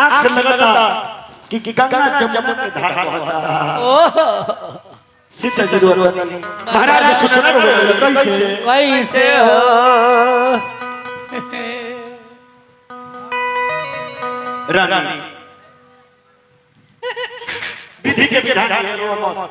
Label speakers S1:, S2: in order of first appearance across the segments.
S1: आंख से लगता कि गंगा जमुना के धार बहता। सीता जरूरत नहीं महाराज सुनना बोले कैसे
S2: कैसे हो
S1: रानी विधि के विधान है रो मत।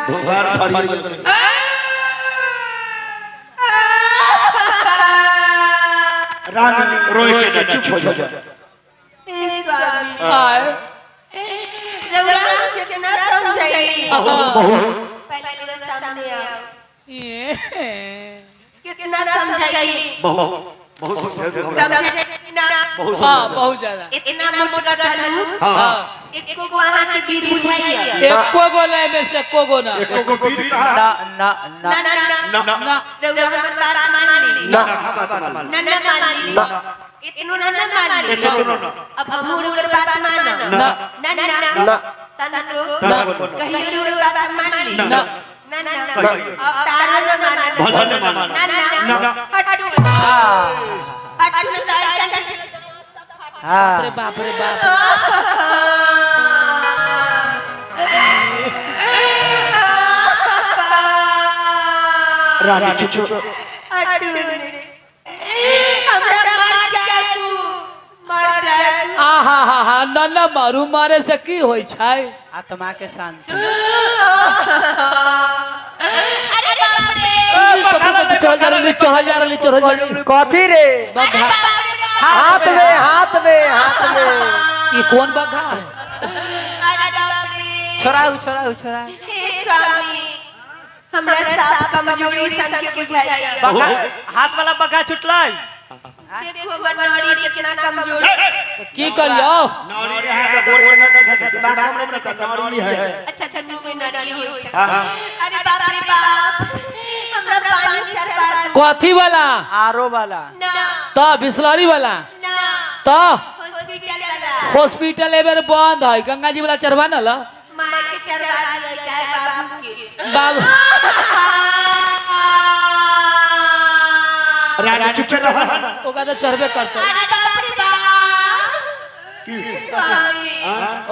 S1: भोगार फड़ी रानी रोए के ना चुप हो जा।
S2: आए
S3: रउरा कितना समझाई पहले मेरे सामने आओ
S2: ये
S3: कितना समझाई
S1: बहुत
S3: समझे ना
S2: हाँ बहुत ज्यादा
S3: इतना मोटा धनुष
S2: हाँ
S3: एको को वहां के वीर बुझाइए
S2: एको गो ले में से एको गो ना
S1: एको को पीर कहा
S3: ना
S2: ना
S3: रउरा हमर बात मान ली
S1: ना
S3: ना मान ली इतनो ना मान ली अब हम उनकर बात मानो
S2: ना
S3: ना तनको कहियो उनकर बात मान ली
S2: ना
S3: अब तारो न मानो
S1: भला न मानो
S3: ना हटू हटू न ताई
S2: अरे बाप रे बाप
S1: रानी चुप
S3: हटू हमरा मर जाए तू मर जाए
S2: आहा हा हा नन्ना मारू मारे से की होई छै
S4: आत्मा के शांति
S3: अरे बाप रे
S2: चढ़ जा रही
S4: कॉफी रे
S2: बघा
S4: हाथ में
S2: ये कौन बघा है
S3: अरे बाप रे
S4: छोड़ा
S3: हे स्वामी हमरा साफ कमजोरी सन के बुझाइए
S4: हाथ वाला बगा छुटलाई
S3: देखो हमर नाड़ी कितना कमजोर
S2: तो की करियो
S1: नाड़ी है तो गोड़ में न दिमाग में न नाड़ी है।
S3: अच्छा चन्नू में नाड़ी होय छै अरे बाप रे बाप हमरा पानी चढ़वा दो
S2: कथी वाला
S4: आरो वाला
S3: ना
S2: तो बिस्लरी वाला
S3: ना
S2: तो
S3: हॉस्पिटल वाला
S2: हॉस्पिटल एबर बंद है गंगा जी वाला चढ़वा न ला
S3: मां के चढ़वा दियो चाहे बाबू के
S2: बाबू
S1: रानी चुप रह
S2: ओका तो चढ़बे करते
S3: अरे बाप रे बाप स्वामी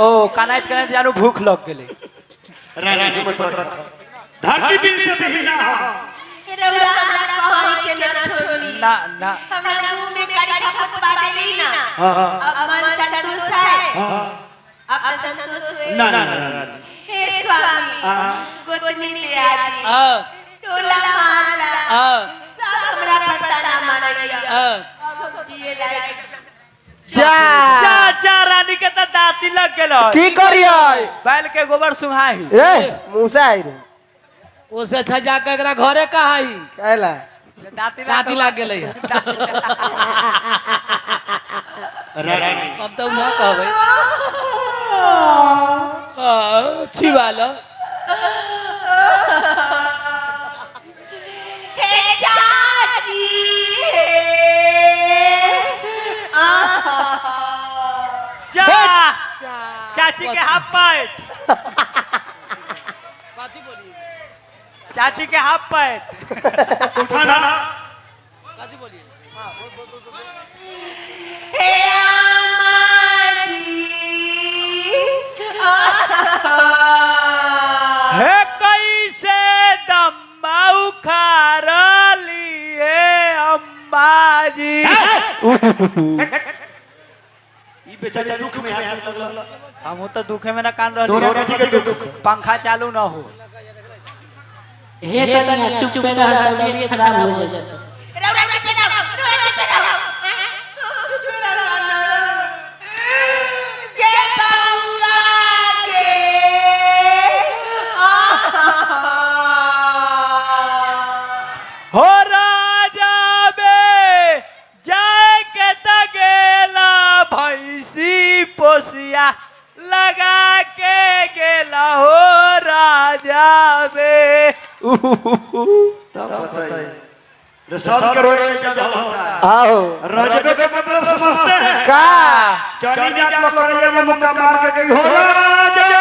S4: ओ कनाइत जानू भूख लग गेले
S1: रानी मत धरती बिन से हिला
S3: रउरा हमरा कहई के ना छोड़ली
S4: ना
S3: हमरा मुंह में कड़ी खपत बादेली ना अब मन संतोष है अब तो संतोष हुए
S1: ना
S3: हे स्वामी गोतनी ले आदी
S2: हां
S3: टोला मारला
S2: हां
S3: सब हमरा पता ना मानैया
S2: हां
S3: अब हम जिए लायक
S4: चाचा रानी के त दाती लग गेलो
S5: की करियो
S4: बैल के गोबर सुहाई
S5: रे मुसा आई रे
S2: ओसे अच्छा जाके एकरा घरे कहाई
S5: कहला
S2: दाती लाग गेलै
S1: रानी
S2: अब तो ना कहबै अच्छी वाला
S3: हे चाची
S4: चाची के हाफ पैंट
S2: कथी बोली
S4: चाची के हाफ पैंट
S1: उठाना
S2: कथी बोली
S3: हे आमाजी
S4: हे कैसे दम्माऊ खारली हे अम्बाजी
S1: ई बेचारा दुख में हाथ लगल
S4: हम तो दुखे में ना कान रहली
S1: दोनों कथी के दुख
S4: पंखा चालू ना हो
S6: हे कन्या चुप पे रह तबीयत खराब हो जाता
S3: रउरा के पेराओ रोए के पेराओ चुप रहो ना जे बाउआ के
S4: हो राजा बे जाए के तगेला भैंसी पोसिया लगा के गेला हो राजा बे
S1: तब बताइए सब के रोए की जगह होता है
S5: आओ
S1: रजबे का मतलब समझते हैं
S5: का
S1: चली जात लोग करैया में मुक्का मार के गई हो राजा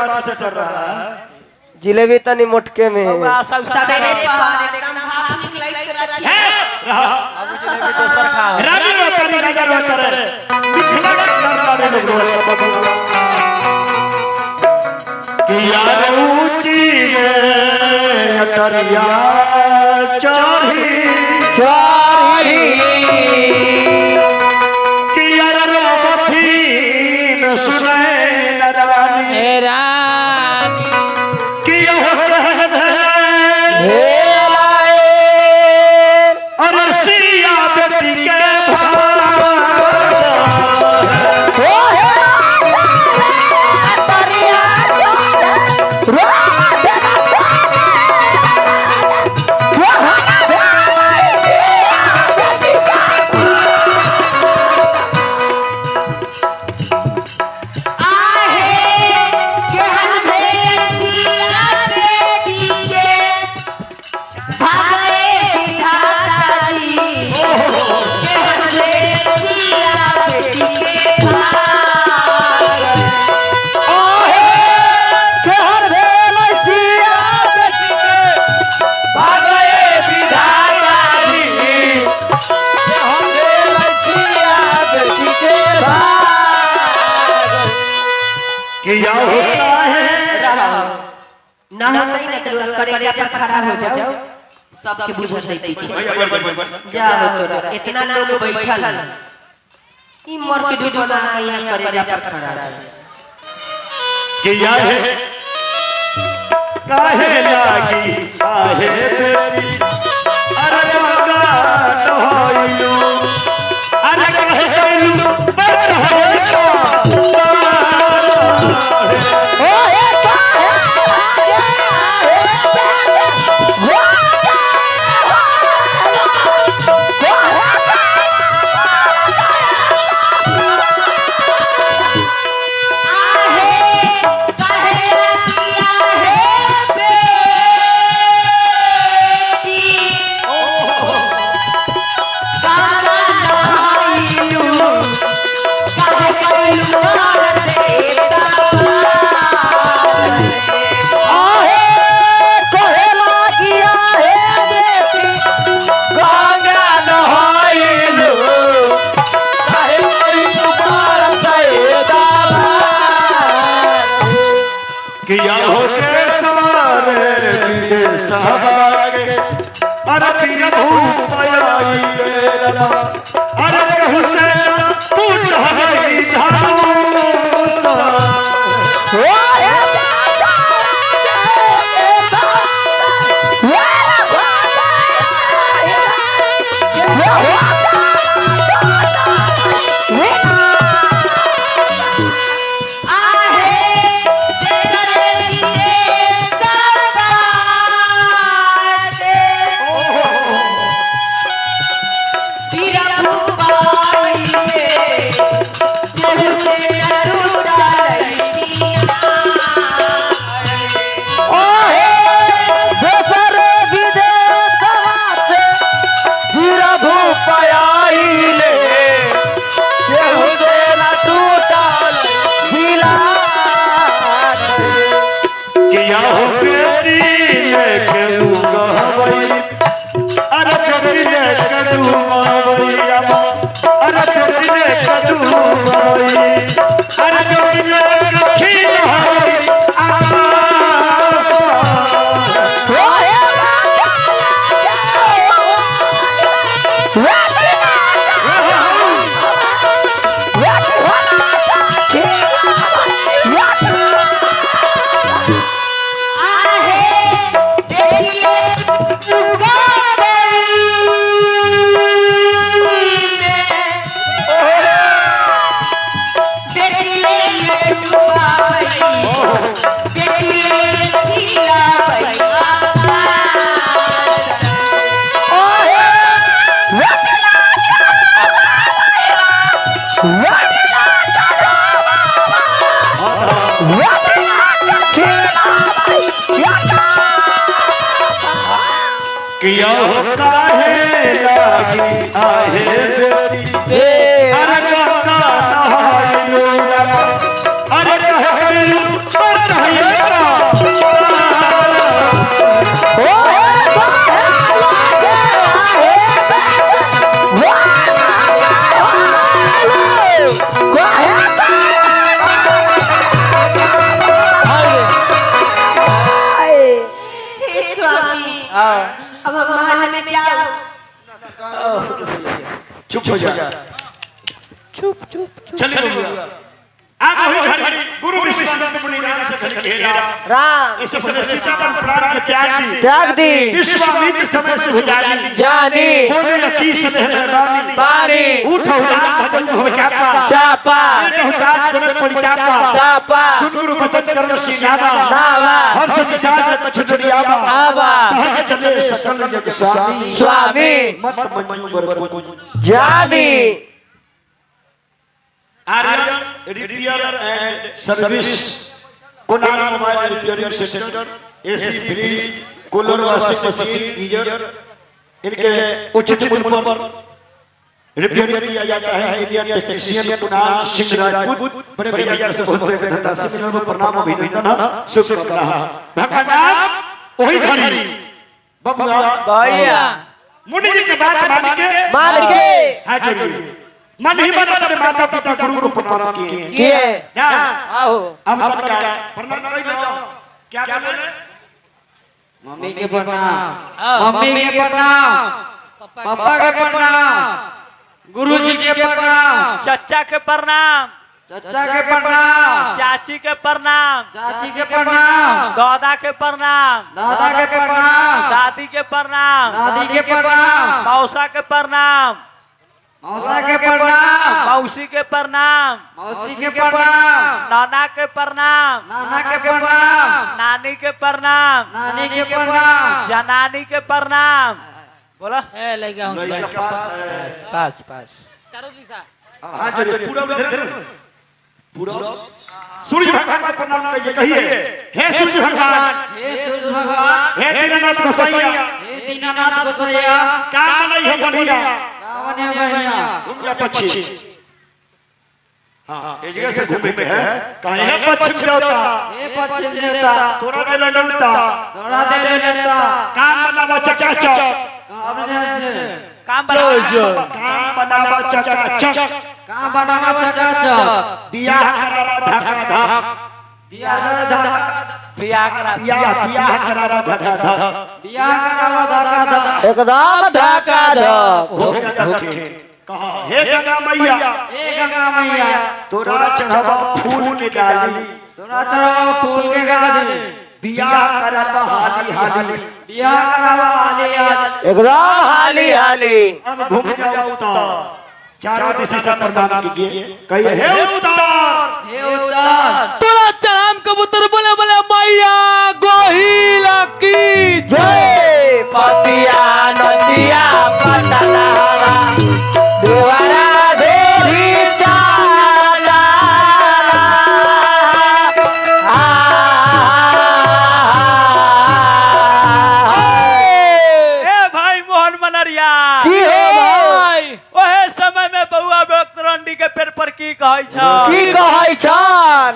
S1: बात से चल रहा है।
S5: जिलेबी तनी मोटके में
S4: बउआ सब
S3: सवेरे पहर एकदम भाप निकलाई के रखी
S4: अब जिलेबी दोसर खा
S1: रानी रो तारी नजर हो करे मिथिला का तारे लोग रो कि यार ऊंची अटरिया चढ़ी कि यार रो बथीन सुने न रानी
S2: हे रानी
S1: कि यह कहन
S5: हे लाए
S1: अरे सिया बेटी के भाव
S5: हो हे तरिया रो
S1: किया होता है
S3: ना होता ही ना करो करेजा पर खड़ा हो जाओ सबके बुझत है पीछे जाओ तो इतना लोग बैठल ई मर के डूब बना के यहाँ करेजा पर खड़ा है
S1: किया है काहे लागी काहे बेटी अरे गंगा नहाइलू अरे काहे कैलू बड़ है का
S5: हो हे
S1: किया होते सारे विदेश के अरे बिन भूप आई रे अरे कहू से टूट है धारूसा
S5: हो हे
S1: किया हो बेटी लेके उगवई अरे बेटी लेके डूबवई अरे बेटी लेके डूबवई अरे बेटी लेके खिलवई किया होता है लागी आहे बेटी अरे गंगा नहाइलू अरे कहे पर
S3: अब हम महल में जाओ।
S1: चुप हो जा। चलिए बबुआ। आग वही घड़ी गुरु विश्वामित्र मुनि राम से घड़ी घेरा।
S5: राम
S1: इस पर सीता पर प्राण के
S5: त्याग दी
S1: विश्वामित्र समय से गुजारी
S5: जानी
S1: बोले अति स्नेह में बानी
S5: पानी
S1: उठो उदास भजन हो चापा
S5: चापा
S1: उदास जनक पड़ी चापा
S5: चापा
S1: सुन गुरु बचन करो श्रीनामा
S5: नावा
S1: हर्ष विषाद कछुड़ी आवा
S5: आवा
S1: सहज चले सकल जग स्वामी
S5: स्वामी
S1: मत मंजू बर कुंज
S5: जानी
S1: Aryan repair and service Kunal mobile repairing centre AC fridge cooler washing machine geyser इनके उचित मूल्य पर रिपेयरिंग किया जाता है। इंडियन टेक्नीशियन कुनाल सिंह राजपूत बड़े भैया से बहुत बड़े धन्यवाद सिंह में प्रणाम अभिनंदन शुभकामना। भगवान वही घड़ी बबुआ
S5: भैया
S1: मुनि जी की बात मान के हाजिर मन ही मन अपने माता पिता गुरु को प्रणाम किए ना
S5: आओ
S1: हम कब क्या प्रणाम नहीं लो क्या बोले
S6: मम्मी के प्रणाम, मम्मी के प्रणाम, पापा के प्रणाम, गुरुजी के प्रणाम,
S4: चचा के प्रणाम,
S6: चाचा के प्रणाम,
S4: चाची के प्रणाम,
S6: चाची के प्रणाम,
S4: दादा के प्रणाम,
S6: दादा के प्रणाम,
S4: दादी के प्रणाम,
S6: दादी के प्रणाम,
S4: मौसा के प्रणाम,
S6: मौसा के प्रणाम,
S4: मौसी के प्रणाम,
S6: मौसी के प्रणाम,
S4: नाना के प्रणाम,
S6: नाना के प्रणाम,
S4: नानी के प्रणाम,
S6: नानी के प्रणाम,
S4: जनानी के प्रणाम। बोला
S2: ए लगा हूं
S1: लड़का पास है
S4: पास पास
S2: चारों दिशा
S1: हां जरे पूरा उधर पूरा सूर्य भगवान को प्रणाम कहिए हे सूर्य भगवान
S6: हे सूर्य भगवान,
S1: हे दीनानाथ गोसाइया
S6: हे दीनानाथ गोसाइया,
S1: काम नहीं है बढ़िया
S6: रावण है बढ़िया,
S1: घूम जा पक्षी हां ये जगह से घूमे में है कहे है पश्चिम देवता
S6: हे पश्चिम देवता,
S1: तोरा दे लड़ता
S6: तोरा दे देवता,
S1: काम बनावा चकाचक
S6: अपने से
S4: काम बनाओ
S1: काम बनावा चकाचक
S6: काम बनावा चकाचक,
S1: बियाह करावा धका धक
S6: बियाह करावा
S1: बियाह करावा धका धक
S6: बियाह करावा धका धक,
S5: एकदम ढाका ढक
S1: घूम जा दक्षिण कहा हे गंगा मैया
S6: हे गंगा मैया,
S1: तोरा चढ़ावा फूल के डाली
S6: तोरा चढ़ावा फूल के गाड़ी,
S1: बियाह करावा हाली हाली
S6: बियाह करावा हाली हाली,
S5: एकदम हाली हाली
S1: अब घूम जाओ उतार चारों दिशा से प्रणाम कीजिए कहिए हे उतार
S6: हे उतार,
S2: तोरा चराम कबूतर बोले बोले मैया गोहिला की
S5: जय पतिया नदिया पटनावा देवरा देवी चाला
S4: ए भाई मोहन मनरिया
S5: की हो
S2: भाई
S4: ओहे समय में बउआ बेकरंडी के पेड़ पर की कहै छ
S5: की कहै छन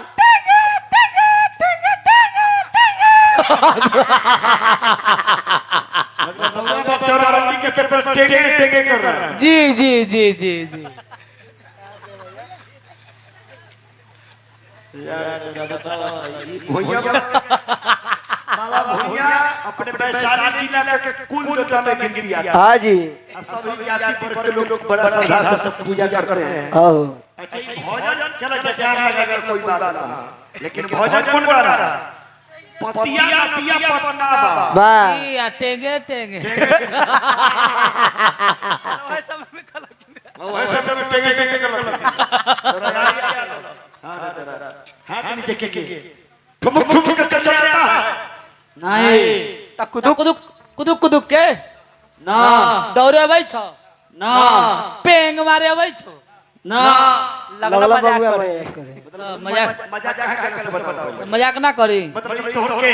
S1: तोरा रंडी के पेड़ पर टेके टेके कर रहा है
S2: जी जी जी जी जी
S1: भैया बाबा भैया अपने वैशाली जिला के कुल देवता में गिनती आता है
S5: हाँ जी
S1: सभी जाति वर्ग के लोग बड़ा श्रद्धा से पूजा करते हैं
S5: आओ
S1: अच्छा ये भोजन चलो जजार लगा कोई बात ना लेकिन भोजन कौन कर रहा है पतिया नतिया पटना बा
S5: बा
S2: ई आ टेंगे टेंगे
S4: ओहे समय में कहलक
S1: वैसे सब टेके टेके कर रहा तोरा यार हां तेरा हाथ नीचे के ठुमक ठुमक के चल आता है
S6: नहीं
S4: त
S2: कुदुक कुदुक कुदुक कुदुक के
S6: ना
S2: दौड़े अबै छ
S6: ना
S2: पेंग मारे अबै छ
S6: ना,
S5: लगला
S4: मजाक
S5: बबुआ
S4: करे।
S5: में
S2: मजाक
S1: मजाक है करे से बताओ
S2: मजाक ना करी
S1: मतलब ये तोड़ के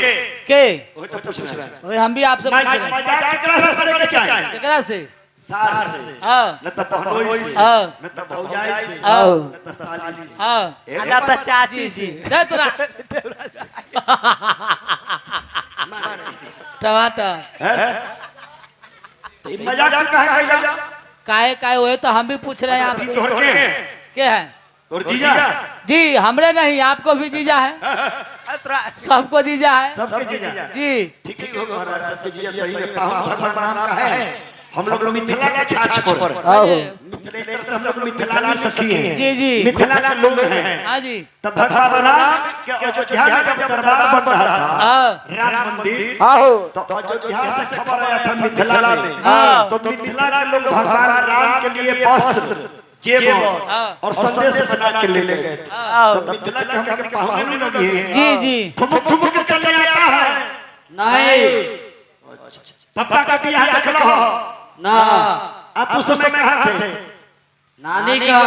S2: के
S1: वो तो पूछ रहा है
S2: ओए हम भी आपसे पूछ रहे हैं
S1: मजाक केकरा से करे के चाहिए
S2: केकरा से
S1: सार से
S2: हां
S1: न त बहनोई से
S2: हां
S1: न त भौजाई से
S2: हां
S1: न त साली से
S2: हां
S4: अना त चाची
S2: जी
S4: सी
S2: जी दे तोरा टमाटर
S1: तो ये मजाक काहे कैला
S2: काहे काहे हुए तो हम भी पूछ रहे हैं
S1: ये
S2: आपसे
S1: तोड़ के
S2: क्या है
S1: और जीजा
S2: जी हमरे नहीं आपको भी जीजा है
S4: तोरा
S2: सबको जीजा है
S1: सबके जीजा
S2: जी।
S1: ठीक ही होगा महाराज, सबके जीजा सही में पावन भगवान नाम का है। हम लोग मिथिला के छाछ पर मिथिलेतर से हम लोग मिथिलानी सखी हैं
S2: जी जी
S1: मिथिला के लोग हैं।
S2: हाँ जी
S1: तब भगवान राम के अयोध्या में जब दरबार बन रहा था
S2: हाँ
S1: राम मंदिर,
S5: आहो
S1: तो अयोध्या से खबर आया था मिथिला में।
S2: हाँ।
S1: तो मिथिला के लोग भगवान राम के लिए वस्त्र जेवर
S2: हाँ।
S1: और संदेश बना के ले गए।
S2: हाँ।
S1: तो मिथिला के हम पाहुने लगी है
S2: जी जी
S1: ठुमक ठुमक के चले आता है।
S5: नहीं
S1: पापा का बियाह देख लो
S5: ना
S1: आप उस समय कहाँ थे?
S5: नानी का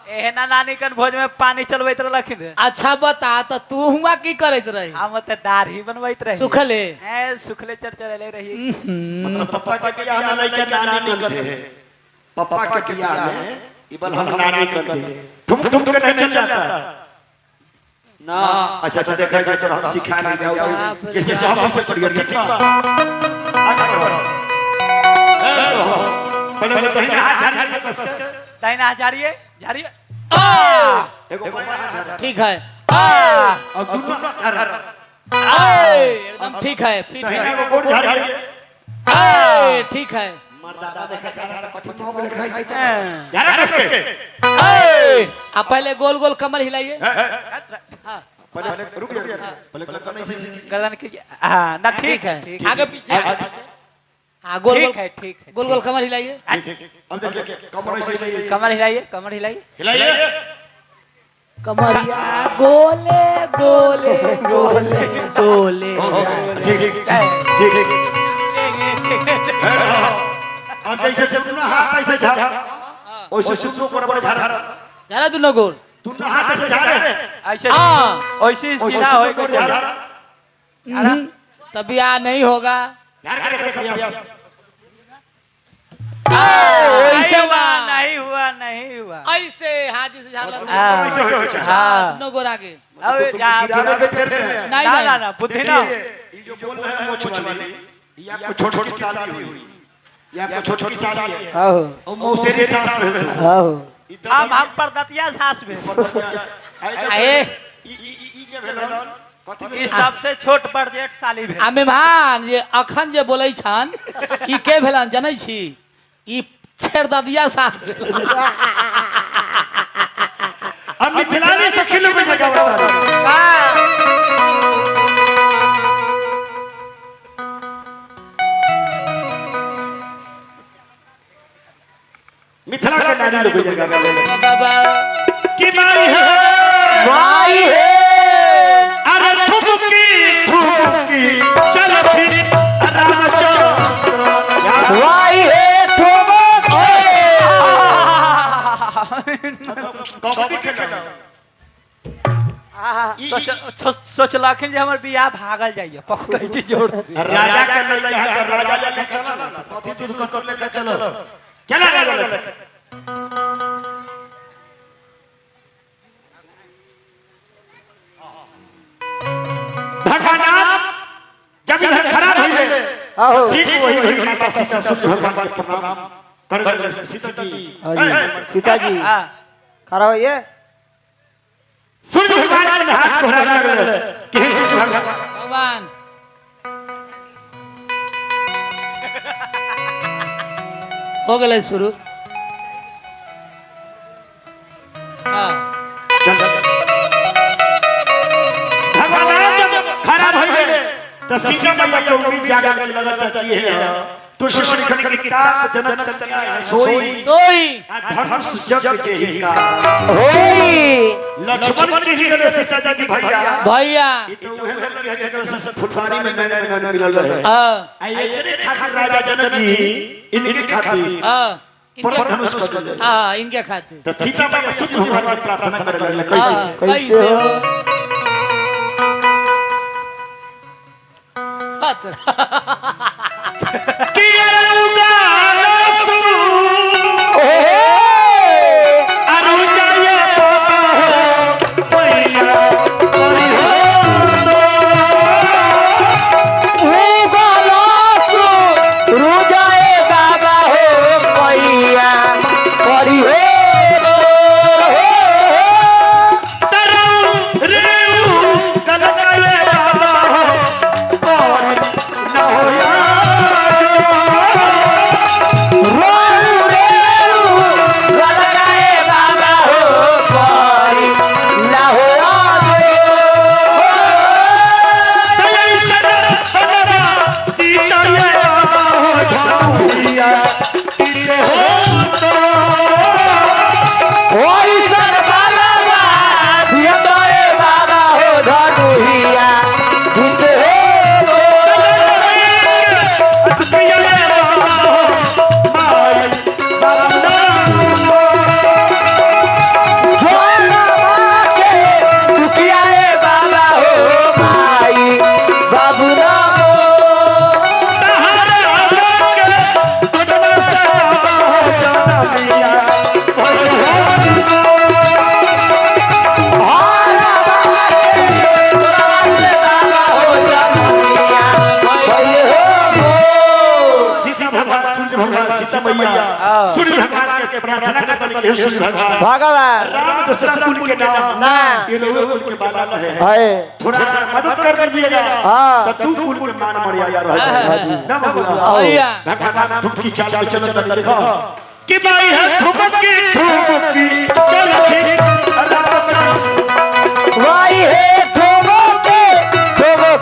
S4: एहना नानी कन भोज में पानी चलबैत रहलखिन रे।
S2: अच्छा बता तो तू हुआ की करत रही
S4: हम त दाढ़ी बनबैत रही।
S2: सुखले
S4: ए सुखले चरचरले रही।
S1: मतलब पापा के बियाह में लइका नानी कर थे। पापा के बियाह में इबल हम नानी कर थे। ठुमक ठुमक के नहीं चल जाता।
S5: ना
S1: अच्छा अच्छा देखा जाए तो हम सिखा नहीं
S2: बाप
S1: जाओगे
S2: रे।
S1: जैसे हम से पढ़िए ठीक बा आगे बढ़ो। पहले तो ही हाथ झाड़ के कस के
S4: दाहिना झाड़िए झाड़िए।
S1: एगो बायां हाथ झाड़
S2: ठीक है
S1: और दूसरा झाड़
S2: एकदम ठीक है फिट
S1: दाहिना
S2: है
S1: को गोड़ झाड़िए
S2: ठीक है
S1: मर्दाना देखा जा रहा कथि मुंह में लिखा है झाड़ा कस के
S2: आप पहले गोल गोल कमर हिलाइए हाँ
S1: पहले रुक जा पहले करता नहीं से
S4: गर्दन की हां ना
S2: ठीक है
S4: ठीक
S2: आगे पीछे हाँ गोल गोल
S4: ठीक है
S2: गोल गोल कमर हिलाइए
S1: अब देखिए कमर ऐसे ही
S4: कमर हिलाइए
S1: हिलाइए
S2: कमरिया गोले गोले गोले गोले
S1: ठीक ठीक ठीक अब जैसे तुमने हाथ ऐसे झाड़ा वैसे सुनो करबा झाड़ा
S2: जरा दोनों गोल
S1: तुमने हाथ ऐसे झाड़े
S4: ऐसे
S2: हाँ
S4: ऐसे सीधा होए के
S1: झाड़ा
S2: तब यहाँ नहीं होगा
S1: झाड़ के देखो प्रयास
S4: नहीं हुआ
S2: ऐसे हाथ से झाड़
S1: ऐसे होए के
S4: हाँ
S2: दोनों गोल आगे
S4: अब जा
S1: गिरावे के फेर में
S2: नहीं
S4: ना
S2: नहीं
S4: ना बुद्धि ना
S1: ये जो बोल रहे हैं मोछ वाली ये आपको छोटी साली हुई ये आपको छोटी साली है
S5: आहो
S1: और मौसेरी सास में
S5: आहो
S4: हम पर दतिया सास में
S2: आए
S1: ई जे भेलन कथि
S4: ई सबसे छोट बड़ जेठ साली भेल
S2: आ मेहमान ये अखन जे बोलै छन ई के भेलन जनै छी ई छेड़ददिया साथ
S1: हम मिथिलानी सखी लोग जगह बता मिथिला के नारी लोग जगह
S2: बाबा
S1: की माई है अरे ठुमकी ठुमकी चल फिर रामचंद्र
S5: वाई है
S1: कबड्डी खेला
S4: सोचलखिन जे हमर बियाह भागल जाइए पकड़ै छी जोर से
S1: राजा के लइका है तो राजा लेके चलो ना कथि दूध कटोर लेके चलो चला राजा लेके भगवान जब इधर खड़ा भइले
S5: आहो
S1: ठीक वही घड़ी माता सीता सूर्य भगवान के प्रणाम कर गए सीता जी
S5: सीता जी
S4: हां
S5: खड़ा होइए
S1: सूर्य भगवान के हाथ कोहरा लगले केहन सूर्य भगवान
S2: भगवान हो गए शुरू हाँ
S1: भगवान जब खड़ा भइले तो सीता मैया के उम्मीद जागा के लगता कि है तो शिखर की किताब जनक कन्या है सोई
S2: सोई
S1: धनुष जग के ही का
S5: होई
S1: लक्ष्मण की ही सीता जी की भैया
S2: भैया
S1: ये तो उहे लड़की है जेकर से फुलवारी में नैन मिलल है
S2: हाँ
S1: आ एकरे खातिर राजा जनक जी इनके खातिर
S2: हाँ
S1: पर धनुष कर दिले
S2: हाँ इनके खातिर
S1: तो सीता मैया सूर्य भगवान की प्रार्थना करे लगले
S2: हाँ,
S1: कैसे
S2: कैसे हो खतरा
S1: कि अरुगा लसु अरुगा ये बाबा हो भैया करी हो
S5: रुजाए बाबा हो पैया करी हो
S1: तरु रेउ कलकाए भगवान सीता मैया सूर्य भगवान के प्रार्थना करते कि हे सूर्य भगवान
S5: भगवान
S1: राम दूसरा कुल के नाम
S5: ना
S1: ये लोगों कुल के बाला है
S5: है
S1: थोड़ा अगर मदद कर दीजिएगा
S5: हाँ।
S1: तो तू कुल के मान मर्यादा रह जाएगा ना बबुआ
S2: भैया
S1: भगवान ठुमकी चाल में चलो तनी देखो कि भाई है ठुमकी चल
S5: वही है ठोगो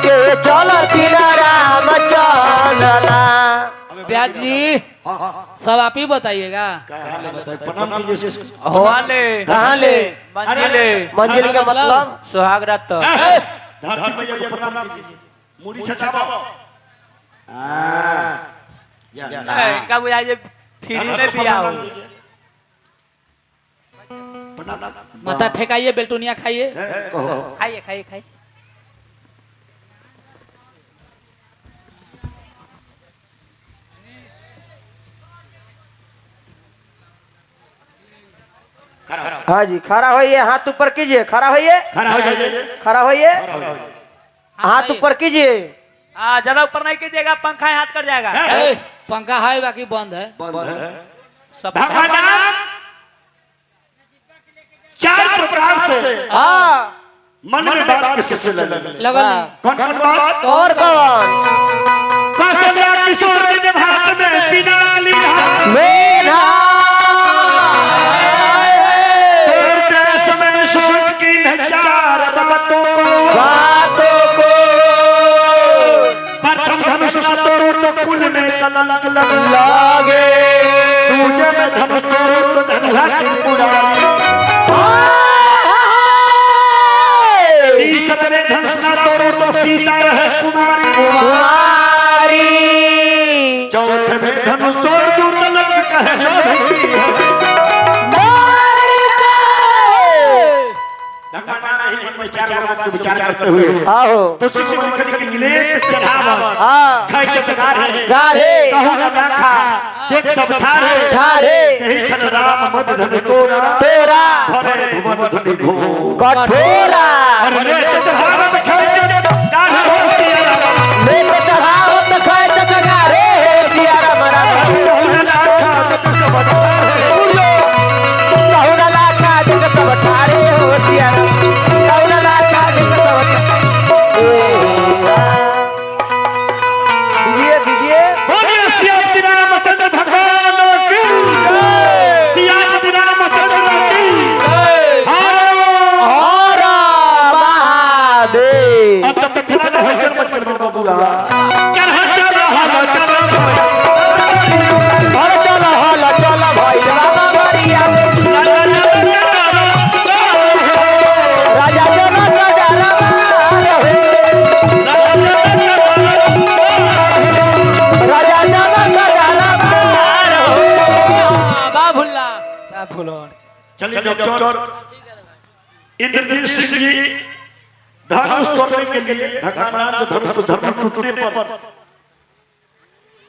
S5: के चल तीना राम चलना
S2: ब्याज जी सब आप ही बताइएगा
S1: प्रणाम कीजिए
S4: होवाले
S5: कहाँ ले
S4: मंजिले
S5: मंजिल का मतलब
S4: सुहाग रात
S1: धरती मैया को प्रणाम कीजिए मुड़ी से साबो हां
S4: का बुझाई जे फ्री में पिया हो
S1: प्रणाम
S2: माथा ठेकाइए बेलटुनिया खाइए
S4: खाइए खाइए खाइए
S5: हाँ जी खड़ा होइए हाथ ऊपर कीजिए खड़ा होइए
S1: खड़ा हो जाइए
S5: खड़ा होइए हाथ ऊपर कीजिए
S4: ज्यादा ऊपर नहीं कीजिएगा पंखा हाथ कर जाएगा
S2: ए, पंखा है बाकी बंद है
S1: बंद है
S4: सब
S1: भगवान चार प्रकार से
S5: हाँ
S1: मन में बात के सिलसिले
S2: लगल
S1: कौन कौन बात
S5: और कौन
S1: कौशल्या किशोर ने भारत में बिना लीधा
S5: मेरा
S1: और देश में सोच की न चार बातों को प्रथम धनुष ना तोड़ो तो कुल में कलंक
S5: लागे
S1: दूजे में धनुष तोड़ो तो धनुहा त्रिपुरारी तीसरे में धनुष ना तोड़ो तो सीता रहे कुमारी
S5: कुमारी
S1: चौथे में धनुष तोड़ दो तो लोग कहे लो भक्ति है भगवान ने ही में चार बात के विचार करते हुए
S5: आओ
S1: तो शिव लिखने की लेत चढ़ावा
S5: हाँ
S1: खाई चतगार है
S5: गाढ़े
S1: कहू न लाखा देख सब ठारे
S5: ठारे
S1: यही छन राम मद धन तोरा
S5: तेरा
S1: भरे भुवन धनि घो
S5: कठोरा
S1: और ले चतगार में खाई चतगार हो
S5: ले चढ़ावत खाए चगारे सिया राम राम
S1: कहू न लाखा देख सब ठारे
S5: कहूना लाखा जगत बठारे हो सिया राम कहूना लाखा जगत दीजिए
S1: बोलिए श्री रामचंद्र भगवान की श्री रामचंद्र की
S5: और महादेव
S1: अब तक पिछला न होय जन्म कर बबुआ कर चल
S5: और चल भाई बाबा बरिया राजा जनक राजा राजा जनक राजा
S2: बा भुल्ला
S4: फुलोन
S1: चलिए डॉक्टर इंद्रजीत सिंह जी धनुष तोड़ने के लिए भगवान राम जो धनुष धर्म टूटने पर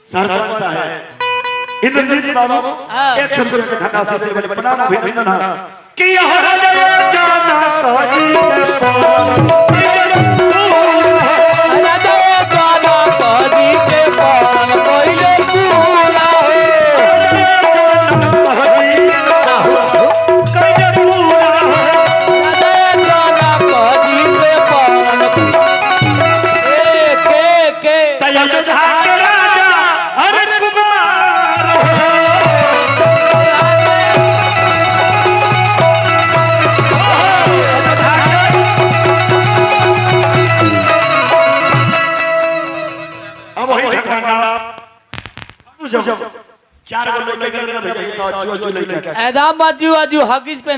S1: सरपंच साहब इंद्रजीत बाबू 100 रुपये के धनराशि से बड़े प्रणाम अभिनंदन है कि यह हृदय जाना काजी के
S2: राजा गाना कदी के पान कोइले पूरा राजा गाना कदी के पान के
S1: राजा अरे कुमार अब वही भगवान राम जब चार गो लेके गए भेजा तो जो लेके
S2: एदाम बाजू आजू हगिज पे